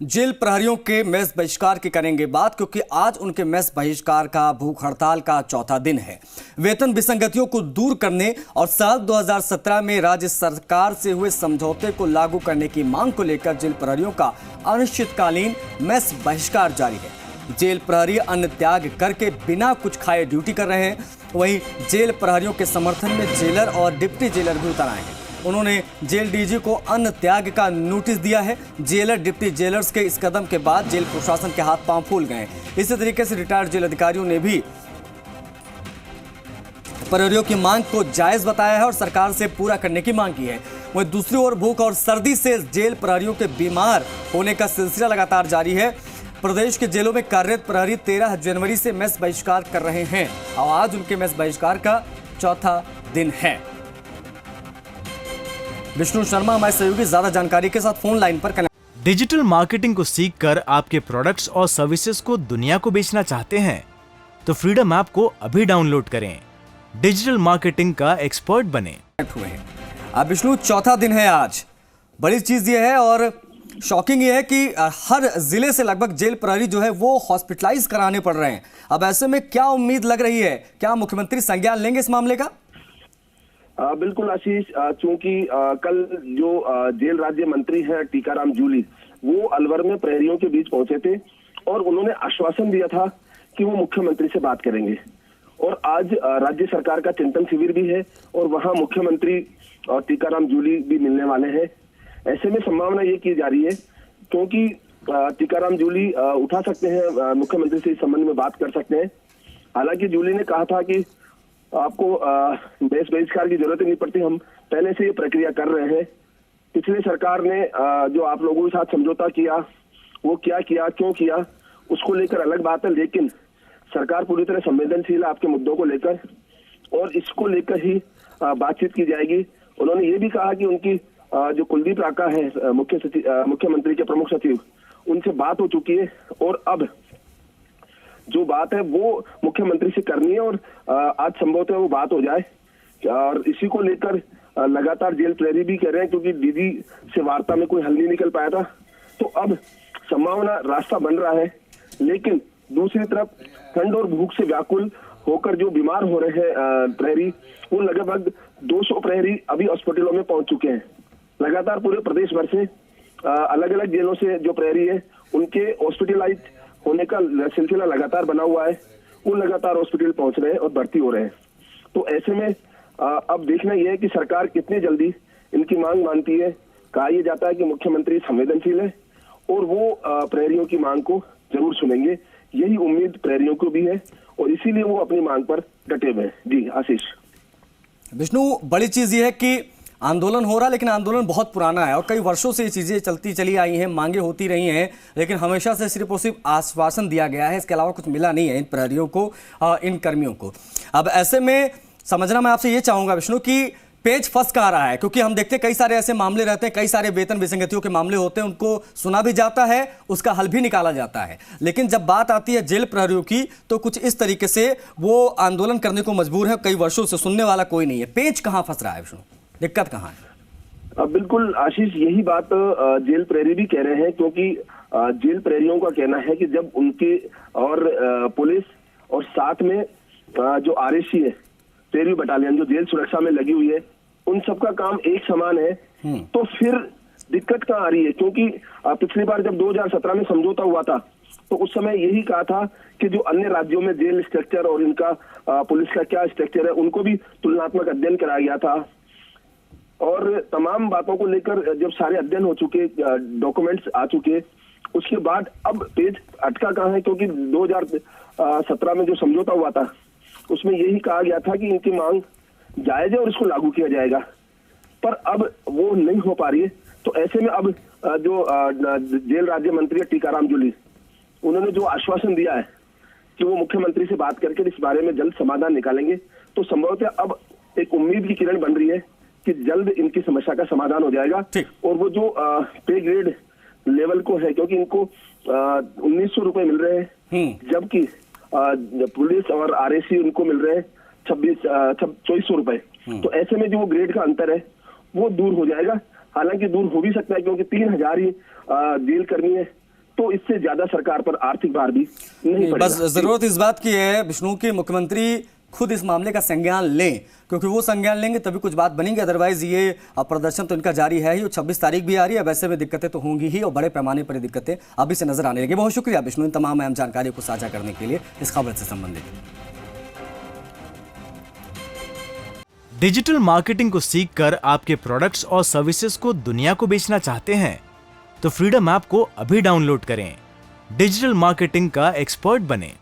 Jail प्रहरियों के mess बहिष्कार की करेंगे बात, क्योंकि आज उनके मेस बहिष्कार का भूख हड़ताल का चौथा दिन है। वेतन विसंगतियों को दूर करने और साल 2017 में राज्य सरकार से हुए समझौते को लागू करने की मांग को लेकर जेल प्रहरियों का अनिश्चितकालीन मेस बहिष्कार जारी है। जेल प्रहरी अन्न त्याग करके बिना कुछ खाए ड्यूटी कर रहे हैं। वहीं जेल प्रहरियों के समर्थन में जेलर और डिप्टी जेलर भी उतर आए हैं। उन्होंने जेल डीजी को अन्न त्याग का नोटिस दिया है। जेलर डिप्टी जेलर्स के इस कदम के बाद जेल प्रशासन के हाथ पांव फूल गए। इसी तरीके से रिटायर्ड जेल अधिकारियों ने भी प्रहरियों की मांग को जायज बताया है और सरकार से पूरा करने की मांग की है। वहीं दूसरी ओर भूख और सर्दी से जेल प्रहरियों के बीमार होने का सिलसिला लगातार जारी है। प्रदेश के जेलों में कार्यरत प्रहरी 13 जनवरी से मेस बहिष्कार कर रहे हैं और आज उनके मेस बहिष्कार का चौथा दिन है। विष्णु शर्मा हमारे सहयोगी ज्यादा जानकारी के साथ फोन लाइन पर कनेक्ट। डिजिटल मार्केटिंग को सीखकर आपके प्रोडक्ट्स और सर्विसेज को दुनिया को बेचना चाहते हैं तो फ्रीडम ऐप को अभी डाउनलोड करें। डिजिटल मार्केटिंग का एक्सपर्ट बने। अब विष्णु चौथा दिन है आज। बड़ी चीज ये है और शॉकिंग ये है कि हर जिले से लगभग जेल प्रहरी जो है वो हॉस्पिटलाइज कराने पड़ रहे हैं। अब ऐसे में क्या उम्मीद लग रही है, क्या मुख्यमंत्री संज्ञान लेंगे इस मामले का? बिल्कुल आशीष, चूंकि कल जो जेल राज्य मंत्री है टीकाराम जूली, वो अलवर में प्रहरियों के बीच पहुंचे थे और उन्होंने आश्वासन दिया था कि वो मुख्यमंत्री से बात करेंगे। और आज राज्य सरकार का चिंतन शिविर भी है और वहां मुख्यमंत्री और टीकाराम जूली भी मिलने वाले हैं। ऐसे में संभावना ये की जा रही है क्योंकि टीकाराम जूली उठा सकते हैं, मुख्यमंत्री से इस संबंध में बात कर सकते हैं। हालांकि जूली ने कहा था कि आपको मेस बहिष्कार की जरूरत नहीं पड़ती, हम पहले से ये प्रक्रिया कर रहे हैं। पिछले सरकार ने जो आप लोगों के साथ समझौता किया, वो क्या किया, क्यों किया, उसको लेकर अलग बात है, लेकिन सरकार पूरी तरह संवेदनशील है आपके मुद्दों को लेकर और इसको लेकर ही बातचीत की जाएगी। उन्होंने ये भी कहा कि उनकी जो कुलदीप राका है मुख्यमंत्री के प्रमुख सचिव, उनसे बात हो चुकी है और अब जो बात है वो मुख्यमंत्री से करनी है और आज संभवतः वो बात हो जाए। और इसी को लेकर लगातार जेल प्रहरी भी कह रहे हैं, क्योंकि डीजी से वार्ता में कोई हल नहीं निकल पाया था, तो अब संभावना रास्ता बन रहा है। लेकिन दूसरी तरफ ठंड और भूख से व्याकुल होकर जो बीमार हो रहे हैं प्रहरी, वो लगभग 200 प्रहरी अभी हॉस्पिटलों में पहुंच चुके हैं। लगातार पूरे प्रदेश भर से अलग अलग जेलों से जो प्रहरी है उनके हॉस्पिटलाइज होने का सिलसिला लगातार बना हुआ है। वो लगातार हॉस्पिटल पहुंच रहे हैं और भर्ती हो रहे हैं। तो ऐसे में अब देखना यह है कि सरकार कितनी जल्दी इनकी मांग मानती है। कहा यह जाता है कि मुख्यमंत्री संवेदनशील है और वो प्रहरियों की मांग को जरूर सुनेंगे। यही उम्मीद प्रहरियों को भी है और इसीलिए वो अपनी मांग पर डटे हुए हैं। जी आशीष। विष्णु, बड़ी चीज ये है कि आंदोलन हो रहा है, लेकिन आंदोलन बहुत पुराना है और कई वर्षों से ये चीजें चलती चली आई हैं, मांगे होती रही हैं, लेकिन हमेशा से सिर्फ और सिर्फ आश्वासन दिया गया है, इसके अलावा कुछ मिला नहीं है इन प्रहरियों को, इन कर्मियों को। अब ऐसे में समझना मैं आपसे ये चाहूंगा विष्णु कि पेच फंस कहाँ रहा है, क्योंकि हम देखते हैं कई सारे ऐसे मामले रहते हैं, कई सारे वेतन विसंगतियों के मामले होते हैं, उनको सुना भी जाता है, उसका हल भी निकाला जाता है, लेकिन जब बात आती है जेल प्रहरियों की तो कुछ इस तरीके से वो आंदोलन करने को मजबूर है। कई वर्षों से सुनने वाला कोई नहीं है। पेच कहाँ फंस रहा है विष्णु, दिक्कत कहाँ है? बिल्कुल आशीष, यही बात जेल प्रहरी भी कह रहे हैं, क्योंकि जेल प्रहरियों का कहना है कि जब उनके और पुलिस और साथ में जो आरएसी है, प्रहरी बटालियन जो जेल सुरक्षा में लगी हुई है, उन सबका काम एक समान है, तो फिर दिक्कत कहाँ आ रही है? क्योंकि पिछली बार जब 2017 में समझौता हुआ था तो उस समय यही कहा था कि जो अन्य राज्यों में जेल स्ट्रक्चर और इनका पुलिस का क्या स्ट्रक्चर है, उनको भी तुलनात्मक अध्ययन कराया गया था। और तमाम बातों को लेकर जब सारे अध्ययन हो चुके, डॉक्यूमेंट्स आ चुके, उसके बाद अब पेज अटका कहाँ है? क्योंकि 2017 में जो समझौता हुआ था उसमें यही कहा गया था कि इनकी मांग जायज है और इसको लागू किया जाएगा, पर अब वो नहीं हो पा रही है। तो ऐसे में अब जो जेल राज्य मंत्री टीकाराम जूली, उन्होंने जो आश्वासन दिया है कि वो मुख्यमंत्री से बात करके इस बारे में जल्द समाधान निकालेंगे, तो संभवतः अब एक उम्मीद की किरण बन रही है कि जल्द इनकी समस्या का समाधान हो जाएगा। और वो जो पे ग्रेड लेवल को है, क्योंकि इनको 1900 रुपए मिल रहे हैं, जबकि पुलिस और आरएसी उनको मिल रहे हैं 2400 रुपए। तो ऐसे में जो ग्रेड का अंतर है वो दूर हो जाएगा। हालांकि दूर हो भी सकता है क्योंकि 3000 ही जेल कर्मी है तो इससे ज्यादा सरकार पर आर्थिक भार भी नहीं पड़ेगा। बस जरूरत इस बात की है विष्णु की मुख्यमंत्री खुद इस मामले का संज्ञान लें, क्योंकि वो संज्ञान लेंगे तभी कुछ बात बनेगी। अदरवाइज ये प्रदर्शन तो इनका जारी है ही, 26 तारीख भी आ रही है, वैसे में दिक्कतें तो होंगी ही और बड़े पैमाने पर दिक्कतें अभी से नजर आने लगी। बहुत शुक्रिया विष्णु इन तमाम अहम जानकारी को साझा करने के लिए इस खबर से संबंधित। डिजिटल मार्केटिंग को सीखकर आपके प्रोडक्ट्स और सर्विसेज को दुनिया को बेचना चाहते हैं तो फ्रीडम ऐप को अभी डाउनलोड करें। डिजिटल मार्केटिंग का एक्सपर्ट बनें।